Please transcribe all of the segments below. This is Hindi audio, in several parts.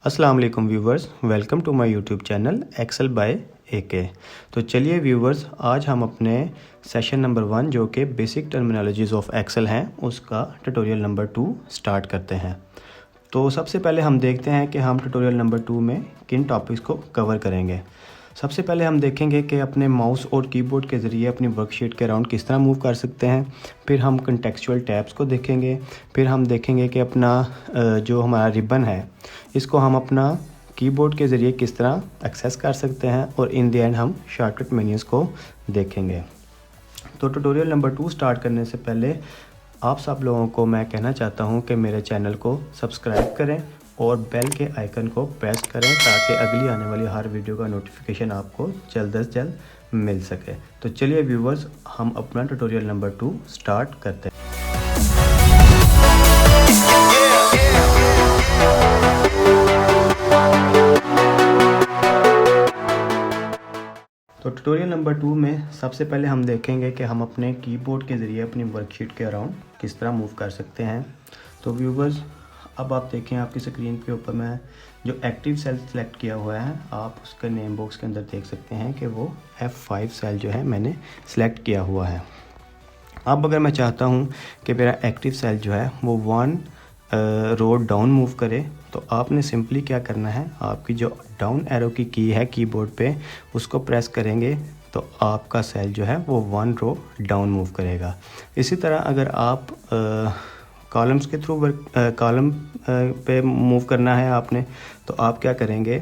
अस्सलाम वालेकुम viewers, welcome to my YouTube channel Excel by AK. तो चलिए व्यूवर्स, आज हम अपने सेशन नंबर 1 जो कि बेसिक टर्मिनोलॉजीज़ ऑफ एक्सेल हैं उसका ट्यूटोरियल नंबर 2 स्टार्ट करते हैं। तो सबसे पहले हम देखते हैं कि हम ट्यूटोरियल नंबर 2 में किन टॉपिक्स को कवर करेंगे। सबसे पहले हम देखेंगे कि अपने माउस और कीबोर्ड के ज़रिए अपनी वर्कशीट के अराउंड किस तरह मूव कर सकते हैं। फिर हम कंटेक्चुअल टैब्स को देखेंगे। फिर हम देखेंगे कि अपना जो हमारा रिबन है इसको हम अपना कीबोर्ड के ज़रिए किस तरह एक्सेस कर सकते हैं, और इन द एंड हम शॉर्टकट मेन्यूज़ को देखेंगे। तो ट्यूटोरियल नंबर 2 स्टार्ट करने से पहले आप सब लोगों को मैं कहना चाहता हूं कि मेरे चैनल को सब्सक्राइब करें और बेल के आइकन को प्रेस करें ताकि अगली आने वाली हर वीडियो का नोटिफिकेशन आपको जल्द से जल्द मिल सके। तो चलिए व्यूवर्स, हम अपना ट्यूटोरियल नंबर 2 स्टार्ट करते हैं। तो ट्यूटोरियल नंबर 2 में सबसे पहले हम देखेंगे कि हम अपने कीबोर्ड के ज़रिए अपनी वर्कशीट के अराउंड किस तरह मूव कर सकते हैं। तो व्यूवर्स, अब आप देखें आपकी स्क्रीन के ऊपर मैं जो एक्टिव सेल सेलेक्ट किया हुआ है, आप उसके नेम बॉक्स के अंदर देख सकते हैं कि वो F5 सेल जो है मैंने सेलेक्ट किया हुआ है। अब अगर मैं चाहता हूँ कि मेरा एक्टिव सेल जो है वो 1 रो डाउन मूव करे, तो आपने सिंपली क्या करना है, आपकी जो डाउन एरो की है कीबोर्ड पे उसको प्रेस करेंगे तो आपका सेल जो है वो 1 रो डाउन मूव करेगा। इसी तरह अगर आप कॉलम्स के थ्रू कॉलम पे मूव करना है आपने, तो आप क्या करेंगे,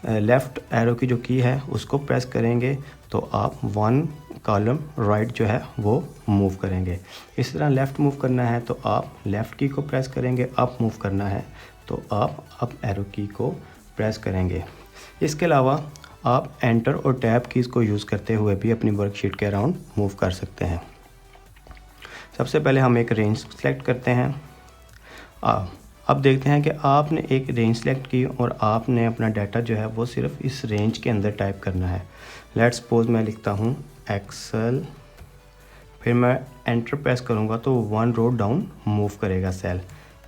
लेफ़्ट एरो की जो की है उसको प्रेस करेंगे तो आप 1 कॉलम राइट जो है वो मूव करेंगे। इस तरह लेफ़्ट मूव करना है तो आप लेफ़्ट की को प्रेस करेंगे, अप मूव करना है तो आप अप एरो की को प्रेस करेंगे। इसके अलावा आप एंटर और टैब कीज़ को यूज़ करते हुए भी अपनी वर्कशीट के अराउंड मूव कर सकते हैं। सबसे पहले हम एक रेंज सेलेक्ट करते हैं। अब देखते हैं कि आपने एक रेंज सेलेक्ट की और आपने अपना डाटा जो है वो सिर्फ इस रेंज के अंदर टाइप करना है। लेट्स सपोज मैं लिखता हूँ एक्सेल, फिर मैं एंटर प्रेस करूँगा तो 1 रो डाउन मूव करेगा सेल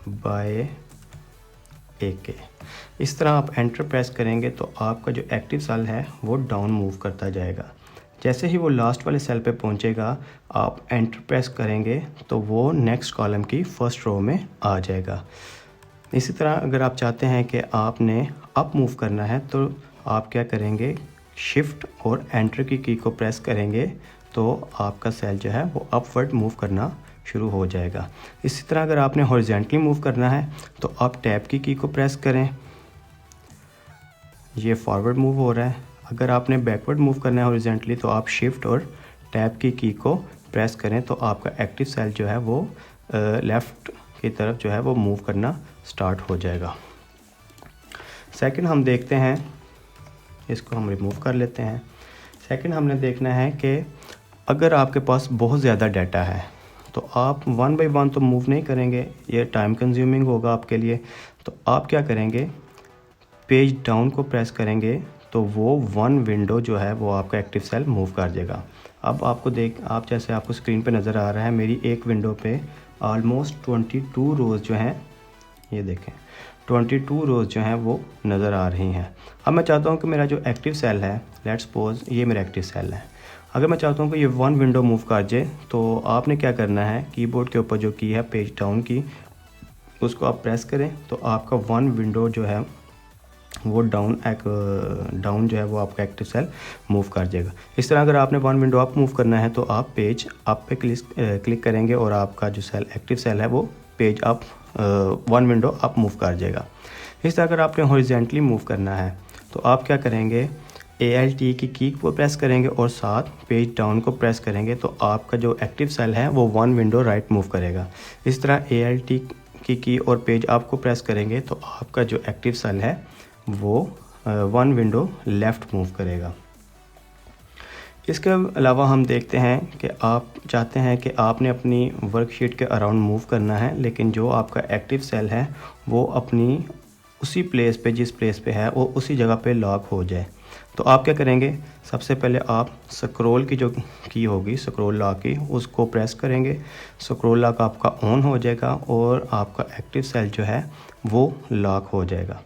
बाय एके। इस तरह आप एंटर प्रेस करेंगे तो आपका जो एक्टिव सेल है वो डाउन मूव करता जाएगा। जैसे ही वो लास्ट वाले सेल पे पहुंचेगा, आप एंटर प्रेस करेंगे तो वो नेक्स्ट कॉलम की फर्स्ट रो में आ जाएगा। इसी तरह अगर आप चाहते हैं कि आपने अप मूव करना है तो आप क्या करेंगे, शिफ्ट और एंटर की को प्रेस करेंगे तो आपका सेल जो है वो अपवर्ड मूव करना शुरू हो जाएगा। इसी तरह अगर आपने हॉरिजॉन्टली मूव करना है तो आप टैब की को प्रेस करें, ये फॉरवर्ड मूव हो रहा है। अगर आपने बैकवर्ड मूव करना है हॉरिजॉन्टली तो आप शिफ्ट और टैब की को प्रेस करें तो आपका एक्टिव सेल जो है वो लेफ़्ट की तरफ जो है वो मूव करना स्टार्ट हो जाएगा। सेकंड हम देखते हैं, इसको हम रिमूव कर लेते हैं। सेकंड हमने देखना है कि अगर आपके पास बहुत ज़्यादा डाटा है तो आप 1 बाय 1 तो मूव नहीं करेंगे, ये टाइम कंज्यूमिंग होगा आपके लिए। तो आप क्या करेंगे, पेज डाउन को प्रेस करेंगे तो वो 1 विंडो जो है वो आपका एक्टिव सेल मूव कर देगा। अब आप जैसे आपको स्क्रीन पे नज़र आ रहा है, मेरी एक विंडो पे ऑलमोस्ट 22 रोज़ जो हैं, ये देखें 22 रोज़ जो हैं वो नज़र आ रही हैं। अब मैं चाहता हूँ कि मेरा जो एक्टिव सेल है, लेट्स सपोज ये मेरा एक्टिव सेल है, अगर मैं चाहता हूँ कि ये 1 विंडो मूव कर जाए तो आपने क्या करना है, कीबोर्ड के ऊपर जो की है पेज डाउन की, उसको आप प्रेस करें तो आपका 1 विंडो जो है वो डाउन जो है वो आपका एक्टिव सेल मूव कर जाएगा। इस तरह अगर आपने 1 विंडो अप मूव करना है तो आप पेज अप पे क्लिक करेंगे और आपका जो सेल एक्टिव सेल है वो page up 1 window up move कर जाएगा। इस तरह अगर आपने हॉरिजॉन्टली मूव करना है तो आप क्या करेंगे, ALT की को प्रेस करेंगे और साथ पेज डाउन को प्रेस करेंगे तो आपका जो एक्टिव सेल है वो 1 विंडो राइट मूव करेगा। इस तरह ALT की और पेज अप को प्रेस करेंगे तो आपका जो एक्टिव सेल है वो 1 विंडो लेफ़्ट मूव करेगा। इसके अलावा हम देखते हैं कि आप चाहते हैं कि आपने अपनी वर्कशीट के अराउंड मूव करना है, लेकिन जो आपका एक्टिव सेल है वो अपनी उसी प्लेस पे, जिस प्लेस पे है वो उसी जगह पे लॉक हो जाए। तो आप क्या करेंगे, सबसे पहले आप स्क्रॉल की जो की होगी, स्क्रॉल लॉक की, उसको प्रेस करेंगे। स्क्रॉल लॉक आपका ऑन हो जाएगा और आपका एक्टिव सेल जो है वो लॉक हो जाएगा।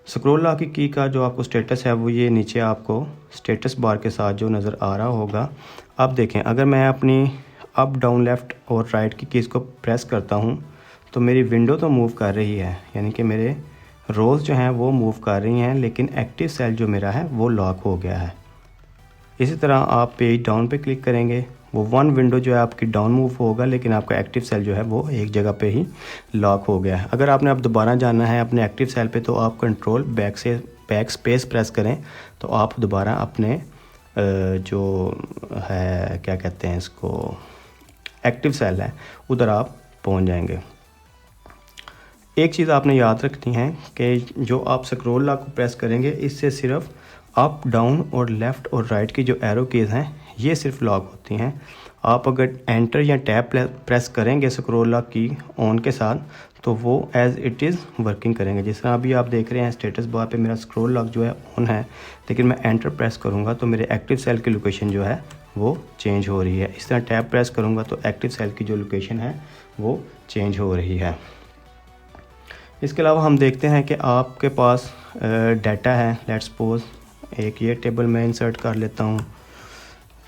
स्क्रॉल लॉक की का जो आपको स्टेटस है वो ये नीचे आपको स्टेटस बार के साथ जो नज़र आ रहा होगा। अब देखें, अगर मैं अपनी अप डाउन लेफ़्ट और राइट की कीज़ को प्रेस करता हूँ तो मेरी विंडो तो मूव कर रही है, यानी कि मेरे रोज़ जो हैं वो मूव कर रही हैं, लेकिन एक्टिव सेल जो मेरा है वो लॉक हो गया है। इसी तरह आप पेज डाउन पे क्लिक करेंगे, वो वन विंडो जो है आपकी डाउन मूव होगा, लेकिन आपका एक्टिव सेल जो है वो एक जगह पे ही लॉक हो गया है। अगर आपने अब दोबारा जाना है अपने एक्टिव सेल पे तो आप कंट्रोल बैक स्पेस प्रेस करें तो आप दोबारा अपने जो है क्या कहते हैं इसको, एक्टिव सेल है उधर आप पहुंच जाएंगे। एक चीज़ आपने याद रखनी है कि जो आप स्क्रॉल लॉक को प्रेस करेंगे इससे सिर्फ अप डाउन और लेफ़्ट और राइट की जो एरो कीज़ हैं ये सिर्फ लॉक होती हैं। आप अगर एंटर या टैब प्रेस करेंगे स्क्रॉल लॉक की ऑन के साथ तो वो एज़ इट इज़ वर्किंग करेंगे। जिस तरह अभी आप देख रहे हैं स्टेटस बार पे मेरा स्क्रॉल लॉक जो है ऑन है, लेकिन मैं एंटर प्रेस करूँगा तो मेरे एक्टिव सेल की लोकेशन जो है वो चेंज हो रही है। इस तरह टैब प्रेस करूँगा तो एक्टिव सेल की जो लोकेशन है वो चेंज हो रही है। इसके अलावा हम देखते हैं कि आपके पास डाटा है। लेट्स सपोज एक ये टेबल मैं इंसर्ट कर लेता हूँ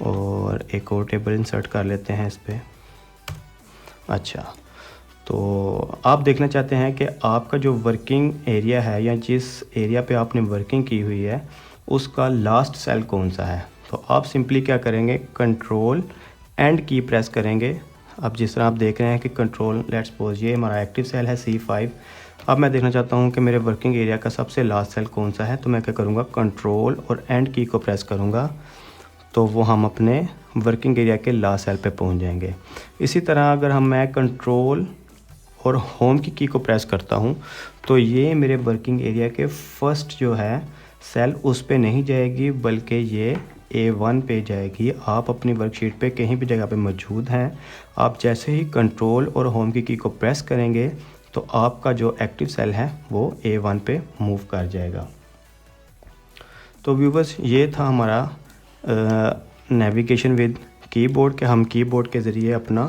और एक और टेबल इंसर्ट कर लेते हैं इस पर। अच्छा, तो आप देखना चाहते हैं कि आपका जो वर्किंग एरिया है या जिस एरिया पे आपने वर्किंग की हुई है उसका लास्ट सेल कौन सा है। तो आप सिंपली क्या करेंगे, कंट्रोल एंड की प्रेस करेंगे। अब जिस तरह आप देख रहे हैं कि कंट्रोल, लेट्स सपोज ये हमारा एक्टिव सेल है C5। अब मैं देखना चाहता हूँ कि मेरे वर्किंग एरिया का सबसे लास्ट सेल कौन सा है, तो मैं क्या करूँगा, कंट्रोल और एंड की को प्रेस करूँगा तो वो हम अपने वर्किंग एरिया के लास्ट सेल पे पहुँच जाएंगे। इसी तरह अगर मैं कंट्रोल और होम की को प्रेस करता हूँ तो ये मेरे वर्किंग एरिया के फर्स्ट जो है सेल उस पे नहीं जाएगी बल्कि ये A1 पे जाएगी। आप अपनी वर्कशीट पे कहीं भी जगह पे मौजूद हैं, आप जैसे ही कंट्रोल और होम की को प्रेस करेंगे तो आपका जो एक्टिव सेल है वो A1 पे मूव कर जाएगा। तो व्यूवर्स, ये था हमारा नेविगेशन विद कीबोर्ड के हम कीबोर्ड के ज़रिए अपना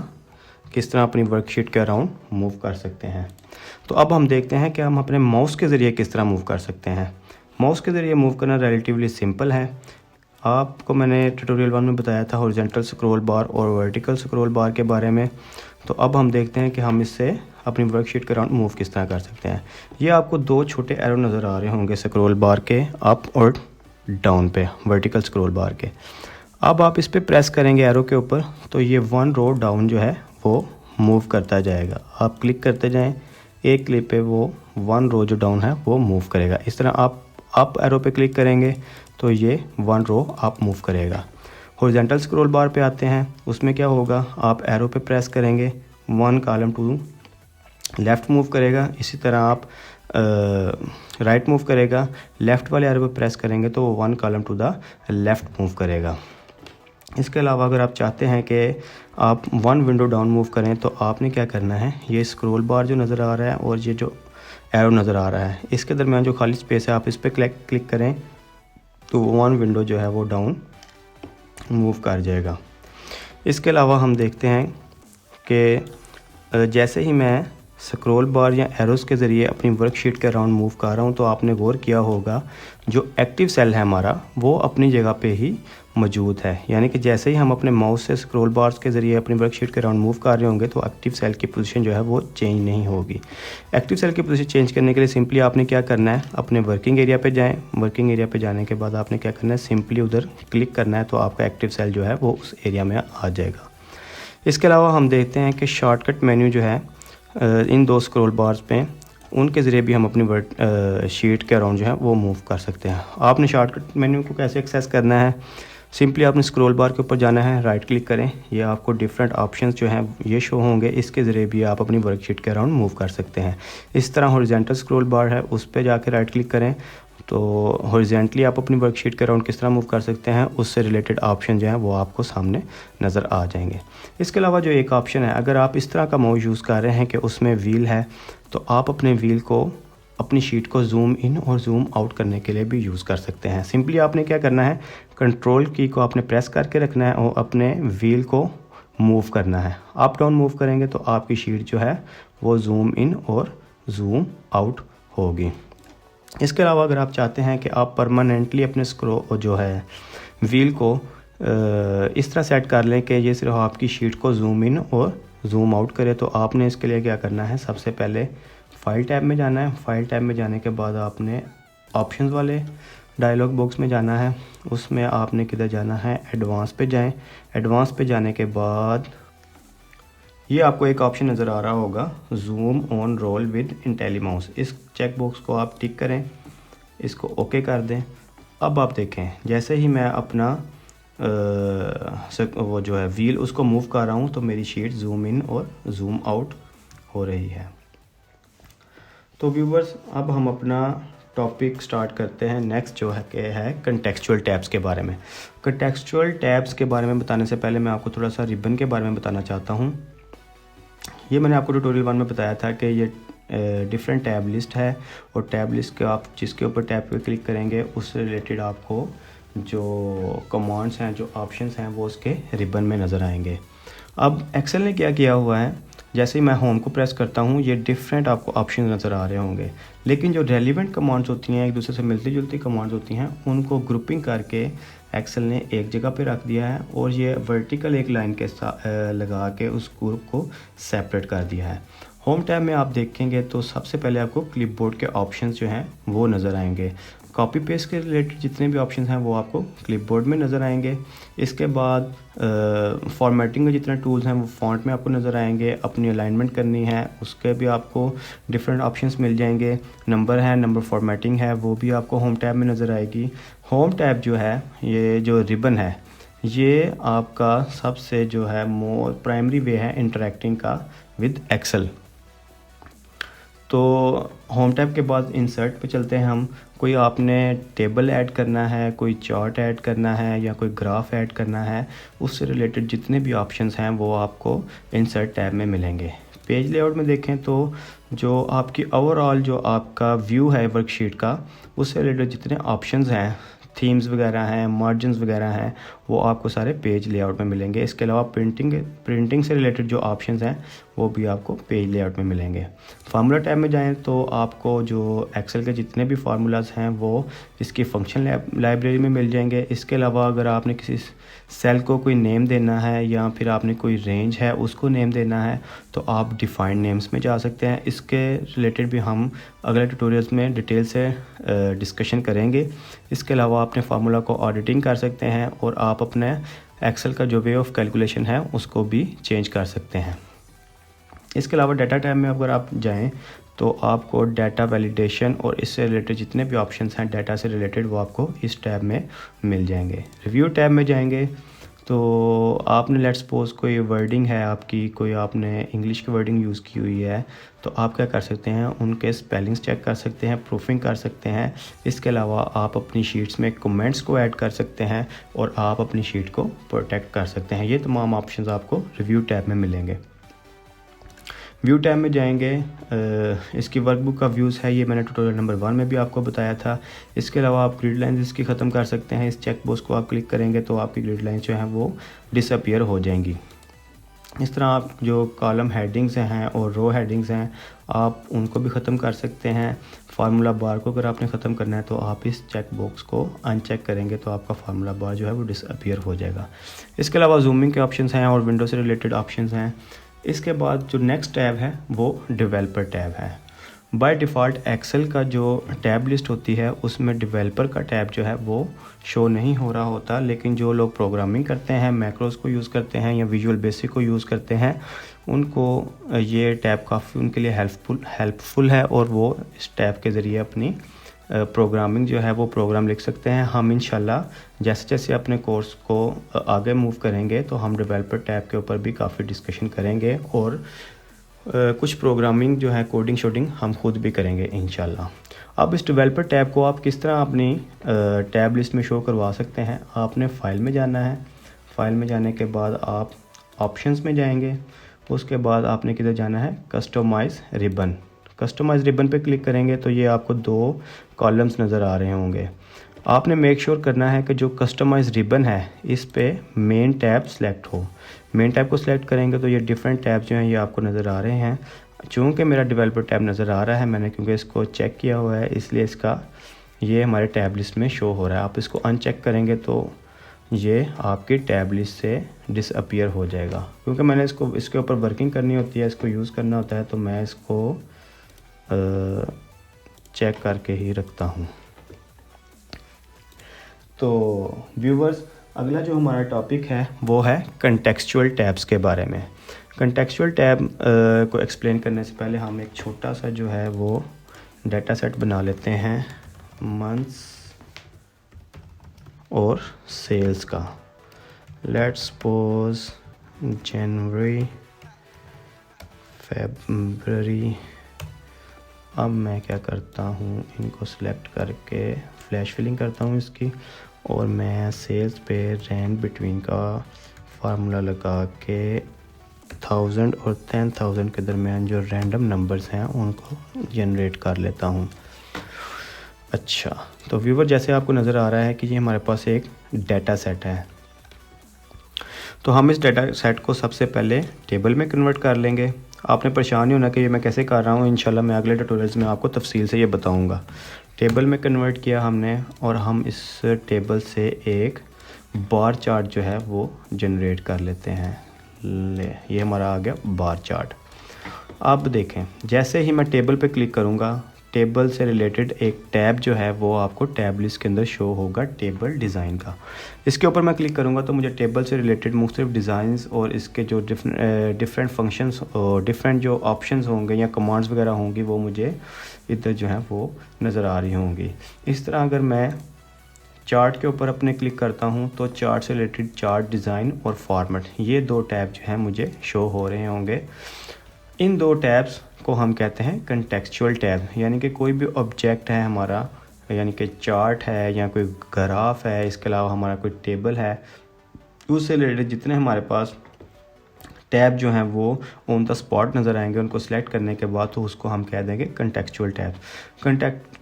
किस तरह अपनी वर्कशीट के अराउंड मूव कर सकते हैं। तो अब हम देखते हैं कि हम अपने माउस के ज़रिए किस तरह मूव कर सकते हैं। माउस के ज़रिए मूव करना रिलेटिवली सिंपल है। आपको मैंने ट्यूटोरियल 1 में बताया था हॉरिजॉन्टल स्क्रॉल बार और वर्टिकल स्क्रॉल बार के बारे में। तो अब हम देखते हैं कि हम इससे अपनी वर्कशीट के अराउंड मूव किस तरह कर सकते हैं। ये आपको दो छोटे एरो नज़र आ रहे होंगे स्क्रॉल बार के अप और डाउन पे, वर्टिकल स्क्रॉल बार के। अब आप इस पर प्रेस करेंगे एरो के ऊपर तो ये वन रो डाउन जो है वो मूव करता जाएगा। आप क्लिक करते जाएं, एक क्लिक पे वो वन रो जो डाउन है वो मूव करेगा। इस तरह आप अप एरो पे क्लिक करेंगे तो ये वन रो आप मूव करेगा। हॉरिजॉन्टल स्क्रॉल बार पे आते हैं, उसमें क्या होगा, आप एरो पे प्रेस करेंगे, one column to left move करेगा। इसी तरह आप राइट मूव करेगा, लेफ़्ट वाले एरो पे प्रेस करेंगे तो वो one column to the left move करेगा। इसके अलावा अगर आप चाहते हैं कि आप वन विंडो डाउन मूव करें तो आपने क्या करना है, ये स्क्रॉल बार जो नज़र आ रहा है और ये जो एरो नज़र आ रहा है इसके दरमियान जो खाली स्पेस है आप इस पर क्लिक करें तो वन विंडो जो है वो डाउन मूव कर जाएगा। इसके अलावा हम देखते हैं कि जैसे ही मैं स्क्रॉल बार या एरोज़ के ज़रिए अपनी वर्कशीट के अराउंड मूव कर रहा हूँ तो आपने गौर किया होगा जो एक्टिव सेल है हमारा वो अपनी जगह पे ही मौजूद है। यानी कि जैसे ही हम अपने माउस से स्क्रॉल बार्स के ज़रिए अपनी वर्कशीट के अराउंड मूव कर रहे होंगे तो एक्टिव सेल की पोजीशन जो है वो चेंज नहीं होगी। एक्टिव सेल की पोजीशन चेंज करने के लिए सिंपली आपने क्या करना है, अपने वर्किंग एरिया पे जाएं। वर्किंग एरिया पे जाने के बाद आपने क्या करना है, सिंपली उधर क्लिक करना है तो आपका एक्टिव सेल जो है वो उस एरिया में आ जाएगा। इसके अलावा हम देखते हैं कि शॉर्टकट मेन्यू जो है इन दो स्क्रॉल बार्स पे, उनके ज़रिए भी हम अपनी शीट के अराउंड जो है वो मूव कर सकते हैं। आपने शॉर्टकट मेन्यू को कैसे एक्सेस करना है, सिंपली आपने स्क्रॉल बार के ऊपर जाना है, राइट क्लिक करें, ये आपको डिफरेंट ऑप्शंस जो हैं ये शो होंगे, इसके ज़रिए भी आप अपनी वर्कशीट के अराउंड मूव कर सकते हैं। इस तरह हॉरिजॉन्टल स्क्रॉल बार है उस पर जाकर राइट क्लिक करें तो हॉरिजॉन्टली आप अपनी वर्कशीट के अराउंड किस तरह मूव कर सकते हैं उससे रिलेटेड ऑप्शन जो हैं वो आपको सामने नज़र आ जाएंगे। इसके अलावा जो एक ऑप्शन है, अगर आप इस तरह का माउस यूज़ कर रहे हैं कि उसमें व्हील है तो आप अपने व्हील को अपनी शीट को जूम इन और जूम आउट करने के लिए भी यूज़ कर सकते हैं। सिंपली आपने क्या करना है, कंट्रोल की को आपने प्रेस करके रखना है और अपने व्हील को मूव करना है। अप डाउन मूव करेंगे तो आपकी शीट जो है वो जूम इन और जूम आउट होगी। इसके अलावा अगर आप चाहते हैं कि आप परमानेंटली अपने स्क्रो जो है व्हील को इस तरह सेट कर लें कि ये सिर्फ आपकी शीट को जूम इन और जूम आउट करे, तो आपने इसके लिए क्या करना है, सबसे पहले फाइल टैब में जाना है। फाइल टैब में जाने के बाद आपने ऑप्शंस वाले डायलॉग बॉक्स में जाना है। उसमें आपने किधर जाना है, एडवांस पे जाएं। एडवांस पे जाने के बाद ये आपको एक ऑप्शन नज़र आ रहा होगा, जूम ऑन रोल विद इंटेलीमाउस। इस चेक बॉक्स को आप टिक करें, इसको ओके कर दें। अब आप देखें, जैसे ही मैं अपना वो जो है व्हील उसको मूव कर रहा हूँ तो मेरी शीट जूम इन और जूम आउट हो रही है। तो व्यूवर्स, अब हम अपना टॉपिक स्टार्ट करते हैं। नेक्स्ट जो है कि है कंटेक्चुअल टैब्स के बारे में। कंटेक्चुअल टैब्स के बारे में बताने से पहले मैं आपको थोड़ा सा रिबन के बारे में बताना चाहता हूँ। ये मैंने आपको ट्यूटोरियल 1 में बताया था कि ये डिफरेंट टैब लिस्ट है, और टैब लिस्ट के आप जिसके ऊपर टैब पे क्लिक करेंगे उससे रिलेटेड आपको जो कमांड्स हैं, जो ऑप्शंस हैं, वो उसके रिबन में नज़र आएंगे। अब एक्सेल ने क्या किया हुआ है, जैसे ही मैं होम को प्रेस करता हूँ ये डिफरेंट आपको ऑप्शन नज़र आ रहे होंगे, लेकिन जो रेलिवेंट कमांड्स होती हैं, एक दूसरे से मिलती जुलती कमांड्स होती हैं, उनको ग्रुपिंग करके एक्सेल ने एक जगह पे रख दिया है, और ये वर्टिकल एक लाइन के साथ लगा के उस ग्रुप को सेपरेट कर दिया है। होम टैब में आप देखेंगे तो सबसे पहले आपको क्लिपबोर्ड के ऑप्शंस जो हैं वो नज़र आएंगे। कॉपी पेस्ट के रिलेटेड जितने भी ऑप्शंस हैं वो आपको क्लिपबोर्ड में नज़र आएंगे। इसके बाद फॉर्मेटिंग के जितने टूल्स हैं वो फॉन्ट में आपको नज़र आएंगे। अपनी अलाइनमेंट करनी है उसके भी आपको डिफरेंट ऑप्शंस मिल जाएंगे। नंबर है, नंबर फॉर्मेटिंग है, वो भी आपको होम टैब में नज़र आएगी। होम टैब जो है, ये जो रिबन है, ये आपका सबसे जो है प्राइमरी वे है इंटरेक्टिंग का विद एक्सेल। तो होम टैब के बाद इंसर्ट पे चलते हैं हम। कोई आपने टेबल ऐड करना है, कोई चार्ट ऐड करना है, या कोई ग्राफ ऐड करना है, उससे रिलेटेड जितने भी ऑप्शंस हैं वो आपको इंसर्ट टैब में मिलेंगे। पेज लेआउट में देखें तो जो आपकी ओवरऑल जो आपका व्यू है वर्कशीट का, उससे रिलेटेड जितने ऑप्शंस हैं, थीम्स वगैरह हैं, मार्जिन्स वगैरह हैं, वो आपको सारे पेज लेआउट में मिलेंगे। इसके अलावा प्रिंटिंग से रिलेटेड जो ऑप्शंस हैं वो भी आपको पेज लेआउट में मिलेंगे। फार्मूला टैब में जाएं तो आपको जो एक्सेल के जितने भी फार्मूलाज हैं वो इसकी फंक्शन लाइब्रेरी में मिल जाएंगे। इसके अलावा अगर आपने किसी सेल को कोई नेम देना है, या फिर आपने कोई रेंज है उसको नेम देना है, तो आप डिफाइंड नेम्स में जा सकते हैं। इसके रिलेटेड भी हम अगले ट्यूटोरियल्स में डिटेल से डिस्कशन करेंगे। इसके अलावा अपने फार्मूला को ऑडिटिंग कर सकते हैं, और आप अपने एक्सेल का जो वे ऑफ कैलकुलेशन है उसको भी चेंज कर सकते हैं। इसके अलावा डाटा टैब में अगर आप जाएं तो आपको डाटा वैलिडेशन और इससे रिलेटेड जितने भी ऑप्शंस हैं डाटा से रिलेटेड, वो आपको इस टैब में मिल जाएंगे। रिव्यू टैब में जाएंगे तो आपने लेट्स सपोज कोई वर्डिंग है आपकी, कोई आपने इंग्लिश की वर्डिंग यूज़ की हुई है, तो आप क्या कर सकते हैं, उनके स्पेलिंग्स चेक कर सकते हैं, प्रूफिंग कर सकते हैं। इसके अलावा आप अपनी शीट्स में कमेंट्स को ऐड कर सकते हैं, और आप अपनी शीट को प्रोटेक्ट कर सकते हैं। ये तमाम ऑप्शंस आपको रिव्यू टैब में मिलेंगे। व्यू टैब में जाएंगे, इसकी वर्कबुक का व्यूज़ है, ये मैंने ट्यूटोरियल नंबर 1 में भी आपको बताया था। इसके अलावा आप ग्रिड लाइंस इसकी ख़त्म कर सकते हैं। इस चेक बॉक्स को आप क्लिक करेंगे तो आपकी ग्रिड लाइंस जो हैं वो डिसअपीयर हो जाएंगी। इस तरह आप जो कॉलम हेडिंग्स हैं और रो हेडिंग्स हैं, आप उनको भी ख़त्म कर सकते हैं। फार्मूला बार को अगर आपने ख़त्म करना है तो आप इस चेक बॉक्स को अनचेक करेंगे तो आपका फार्मूला बार जो है वो डिसअपीयर हो जाएगा। इसके अलावा जूमिंग के ऑप्शंस हैं और विंडो से रिलेटेड ऑप्शंस हैं। इसके बाद जो नेक्स्ट टैब है वो डेवलपर टैब है। बाय डिफ़ॉल्ट एक्सेल का जो टैब लिस्ट होती है उसमें डेवलपर का टैब जो है वो शो नहीं हो रहा होता, लेकिन जो लोग प्रोग्रामिंग करते हैं, मैक्रोस को यूज़ करते हैं या विजुअल बेसिक को यूज़ करते हैं, उनको ये टैब काफ़ी उनके लिए हेल्पफुल है, और वो इस टैब के ज़रिए अपनी प्रोग्रामिंग जो है वो प्रोग्राम लिख सकते हैं। हम इंशाल्लाह जैसे जैसे अपने कोर्स को आगे मूव करेंगे तो हम डेवलपर टैब के ऊपर भी काफ़ी डिस्कशन करेंगे, और कुछ प्रोग्रामिंग जो है कोडिंग शोडिंग हम खुद भी करेंगे इंशाल्लाह। अब इस डेवलपर टैब को आप किस तरह अपनी टैब लिस्ट में शो करवा सकते हैं, आपने फ़ाइल में जाना है। फ़ाइल में जाने के बाद आप ऑप्शंस में जाएंगे, उसके बाद आपने किधर जाना है, कस्टमाइज़ रिबन। कस्टमाइज़ रिबन पे क्लिक करेंगे तो ये आपको 2 कॉलम्स नज़र आ रहे होंगे। आपने मेक श्योर करना है कि जो कस्टमाइज़ रिबन है इस पे मेन टैब सेलेक्ट हो। मेन टैब को सिलेक्ट करेंगे तो ये डिफरेंट टैब जो हैं ये आपको नज़र आ रहे हैं। चूँकि मेरा डेवलपर टैब नज़र आ रहा है, मैंने क्योंकि इसको चेक किया हुआ है, इसलिए इसका ये हमारे टैब लिस्ट में शो हो रहा है। आप इसको अनचेक करेंगे तो ये आपकी टैब लिस्ट से डिसअपीयर हो जाएगा। क्योंकि मैंने इसके ऊपर वर्किंग करनी होती है, इसको यूज़ करना होता है, तो मैं इसको चेक करके ही रखता हूँ। तो व्यूवर्स, अगला जो हमारा टॉपिक है वो है कंटेक्चुअल टैब्स के बारे में। कंटेक्चुअल टैब को एक्सप्लेन करने से पहले हम एक छोटा सा जो है वो डाटा सेट बना लेते हैं मंथ्स और सेल्स का। लेट्स सपोज जनवरी, फरवरी। अब मैं क्या करता हूँ, इनको सिलेक्ट करके फ्लैश फिलिंग करता हूँ इसकी, और मैं सेल्स पे रैंड बिटवीन का फार्मूला लगा के 1000 और 10,000 के दरमियान जो रैंडम नंबर्स हैं उनको जनरेट कर लेता हूँ। अच्छा, तो व्यूवर जैसे आपको नज़र आ रहा है कि ये हमारे पास एक डाटा सेट है, तो हम इस डाटा सेट को सबसे पहले टेबल में कन्वर्ट कर लेंगे। आपने परेशान नहीं होना कि ये मैं कैसे कर रहा हूँ, इंशाल्लाह मैं अगले ट्यूटोरियल्स में आपको तफसील से ये बताऊँगा। टेबल में कन्वर्ट किया हमने, और हम इस टेबल से एक बार चार्ट जो है वो जनरेट कर लेते हैं। ये हमारा आ गया बार चार्ट। अब देखें, जैसे ही मैं टेबल पे क्लिक करूँगा, टेबल से रिलेटेड एक टैब जो है वो आपको टैब लिस्ट के अंदर शो होगा, टेबल डिज़ाइन का। इसके ऊपर मैं क्लिक करूँगा तो मुझे टेबल से रिलेटेड मुख्तलिफ डिज़ाइंस और इसके जो डिफरेंट फंक्शंस और डिफरेंट जो ऑप्शंस होंगे या कमांड्स वगैरह होंगी वो मुझे इधर जो है वो नज़र आ रही होंगी। इस तरह अगर मैं चार्ट के ऊपर अपने क्लिक करता हूँ तो चार्ट से रिलेटेड चार्ट डिज़ाइन और फॉर्मेट, ये दो टैब जो हैं मुझे शो हो रहे होंगे। इन दो टैब्स को हम कहते हैं कंटेक्चुअल टैब, यानी कि कोई भी ऑब्जेक्ट है हमारा, यानी कि चार्ट है या कोई ग्राफ है, इसके अलावा हमारा कोई टेबल है, उससे रिलेटेड जितने हमारे पास टैब जो हैं वो ऑन द स्पॉट नज़र आएंगे, उनको सिलेक्ट करने के बाद तो उसको हम कह देंगे कंटेक्चुअल टैब।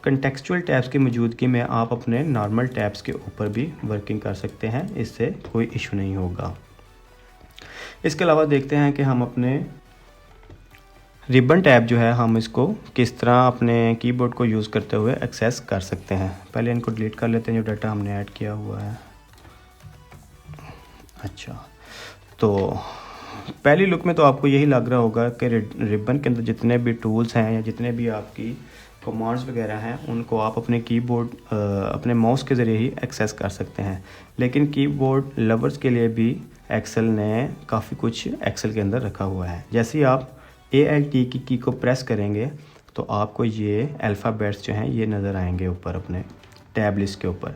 कंटेक्चुअल टैब्स की मौजूदगी में आप अपने नॉर्मल टैब्स के ऊपर भी वर्किंग कर सकते हैं, इससे कोई इशू नहीं होगा। इसके अलावा देखते हैं कि हम अपने रिबन टैब जो है हम इसको किस तरह अपने कीबोर्ड को यूज़ करते हुए एक्सेस कर सकते हैं। पहले इनको डिलीट कर लेते हैं जो डाटा हमने ऐड किया हुआ है। अच्छा, तो पहली लुक में तो आपको यही लग रहा होगा कि रिबन के अंदर जितने भी टूल्स हैं या जितने भी आपकी कमांड्स वगैरह हैं उनको आप अपने कीबोर्ड अपने माउस के ज़रिए ही एक्सेस कर सकते हैं। लेकिन कीबोर्ड लवर्स के लिए भी एक्सेल ने काफ़ी कुछ एक्सेल के अंदर रखा हुआ है। जैसे ही आप ALT की को प्रेस करेंगे तो आपको ये अल्फ़ाबेट्स जो हैं ये नज़र आएंगे ऊपर अपने टैब लिस्ट के ऊपर।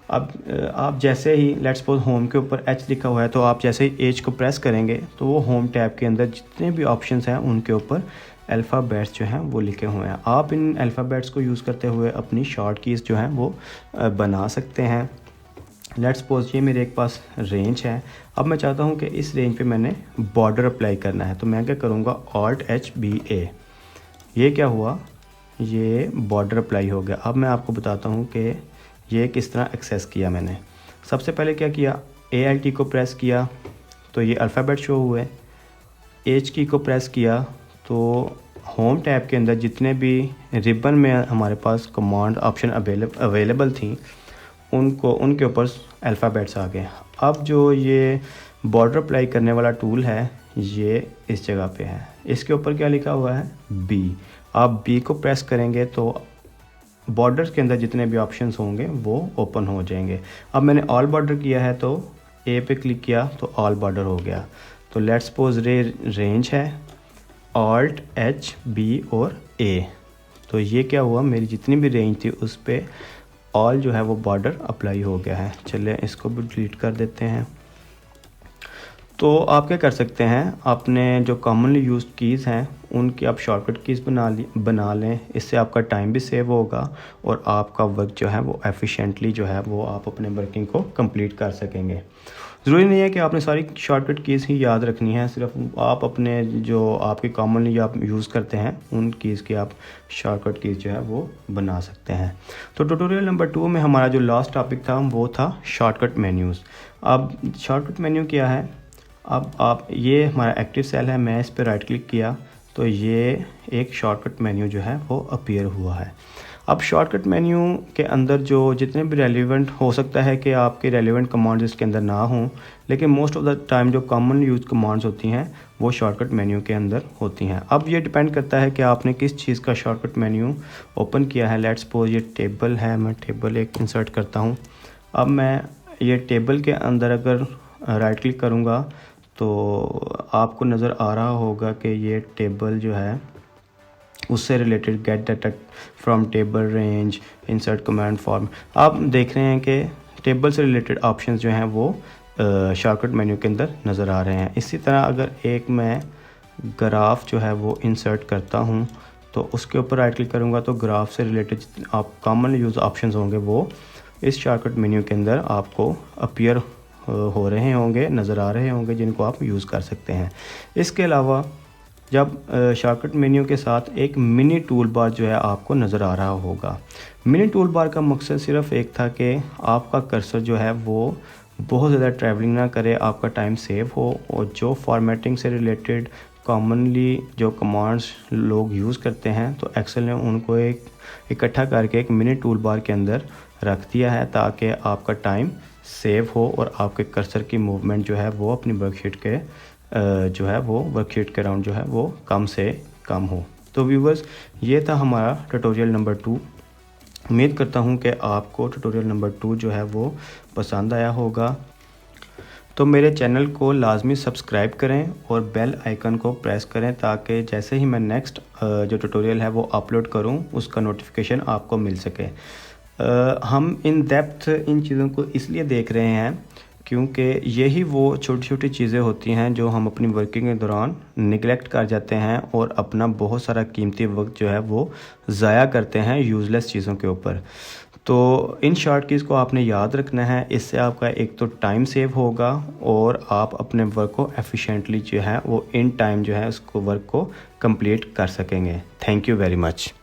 अब आप जैसे ही लेट्स सपोज होम के ऊपर H लिखा हुआ है, तो आप जैसे ही H को प्रेस करेंगे तो वो होम टैब के अंदर जितने भी ऑप्शंस हैं उनके ऊपर अल्फ़ाबेट्स जो हैं वो लिखे हुए हैं। आप इन अल्फ़ाबेट्स को यूज़ करते हुए अपनी शॉर्ट कीज़ जो हैं वो बना सकते हैं। लेट्स सपोज ये मेरे एक पास रेंज है। अब मैं चाहता हूँ कि इस रेंज पे मैंने बॉर्डर अप्लाई करना है, तो मैं क्या करूँगा, Alt+HBA। ये क्या हुआ, ये बॉर्डर अप्लाई हो गया। अब मैं आपको बताता हूँ कि ये किस तरह एक्सेस किया मैंने। सबसे पहले क्या किया, ALT को प्रेस किया तो ये अल्फ़ाबेट शो हुए। H की को प्रेस किया तो होम टैब के अंदर जितने भी रिबन में हमारे पास कमांड ऑप्शन अवेलेबल थी उनके ऊपर अल्फ़ाबेट्स आ गए। अब जो ये बॉर्डर अप्लाई करने वाला टूल है ये इस जगह पे है, इसके ऊपर क्या लिखा हुआ है, B। आप B को प्रेस करेंगे तो बॉर्डर्स के अंदर जितने भी ऑप्शंस होंगे वो ओपन हो जाएंगे। अब मैंने ऑल बॉर्डर किया है तो A पे क्लिक किया तो ऑल बॉर्डर हो गया। तो लेट्स सपोज रेंज है Alt+HB और A, तो ये क्या हुआ, मेरी जितनी भी रेंज थी उस पर ऑल जो है वो बॉर्डर अप्लाई हो गया है। चलिए इसको भी डिलीट कर देते हैं। तो आप क्या कर सकते हैं, अपने जो कॉमनली यूज्ड कीज़ हैं उनकी आप शॉर्टकट कीज़ बना लें। इससे आपका टाइम भी सेव होगा और आपका वर्क जो है वो एफिशिएंटली जो है वो आप अपने वर्किंग को कंप्लीट कर सकेंगे। ज़रूरी नहीं है कि आपने सारी शॉर्टकट कीज़ ही याद रखनी है, सिर्फ आप अपने जो आपके कॉमनली आप यूज़ करते हैं उन कीज़ की आप शॉर्टकट कीज़ जो है वो बना सकते हैं। तो ट्यूटोरियल नंबर 2 में हमारा जो लास्ट टॉपिक था वो था शॉर्टकट मेन्यूज़। अब शॉर्टकट मेन्यू क्या है, अब आप ये हमारा एक्टिव सेल है, मैं इस पर राइट क्लिक किया तो ये एक शॉर्टकट मेन्यू जो है वो अपीयर हुआ है। अब शॉर्टकट मेन्यू के अंदर जो जितने भी रेलिवेंट, हो सकता है कि आपके रेलिवेंट कमांड्स इसके अंदर ना हों, लेकिन मोस्ट ऑफ द टाइम जो कॉमन यूज कमांड्स होती हैं वो शॉर्टकट मेन्यू के अंदर होती हैं। अब ये डिपेंड करता है कि आपने किस चीज़ का शॉर्टकट मेन्यू ओपन किया है। लेट्स सपोज ये टेबल है, मैं टेबल एक इंसर्ट करता हूँ। अब मैं ये टेबल के अंदर अगर राइट क्लिक करूँगा तो आपको नज़र आ रहा होगा कि ये टेबल जो है उससे related gate data from table, range, insert, command, form. आप देख रहे हैं कि टेबल से रिलेटेड ऑप्शंस जो हैं वो शॉर्टकट मेन्यू के अंदर नज़र आ रहे हैं। इसी तरह अगर एक मैं ग्राफ जो है वो इंसर्ट करता हूं तो उसके ऊपर राइट क्लिक करूंगा तो ग्राफ से रिलेटेड आप कॉमन यूज़ ऑप्शंस होंगे वो इस शॉर्टकट मेन्यू के अंदर आपको अपीयर हो रहे होंगे, नज़र आ रहे होंगे, जिनको आप यूज़ कर सकते हैं। इसके अलावा जब शॉर्टकट मेन्यू के साथ एक मिनी टूल बार जो है आपको नज़र आ रहा होगा। मिनी टूल बार का मकसद सिर्फ एक था कि आपका कर्सर जो है वो बहुत ज़्यादा ट्रैवलिंग ना करे, आपका टाइम सेव हो, और जो फॉर्मेटिंग से रिलेटेड कॉमनली जो कमांड्स लोग यूज़ करते हैं तो एक्सेल ने उनको एक इकट्ठा करके एक मिनी टूल बार के अंदर रख दिया है ताकि आपका टाइम सेव हो और आपके कर्सर की मूवमेंट जो है वो अपनी वर्कशीट के जो है वो वर्कशीट के अराउंड जो है वो कम से कम हो। तो व्यूवर्स, ये था हमारा ट्यूटोरियल नंबर 2। उम्मीद करता हूँ कि आपको ट्यूटोरियल नंबर 2 जो है वो पसंद आया होगा। तो मेरे चैनल को लाजमी सब्सक्राइब करें और बेल आइकन को प्रेस करें ताकि जैसे ही मैं नेक्स्ट जो ट्यूटोरियल है वो अपलोड करूं उसका नोटिफिकेशन आपको मिल सके। हम इन डेप्थ इन चीज़ों को इसलिए देख रहे हैं क्योंकि यही वो छोटी छोटी चीज़ें होती हैं जो हम अपनी वर्किंग के दौरान निगलेक्ट कर जाते हैं और अपना बहुत सारा कीमती वक्त जो है वो ज़ाया करते हैं यूज़लेस चीज़ों के ऊपर। तो इन शॉर्ट कीज़ को आपने याद रखना है, इससे आपका एक तो टाइम सेव होगा और आप अपने वर्क को एफिशिएंटली जो है वो इन टाइम जो है उसको वर्क को कंप्लीट कर सकेंगे। Thank you very much.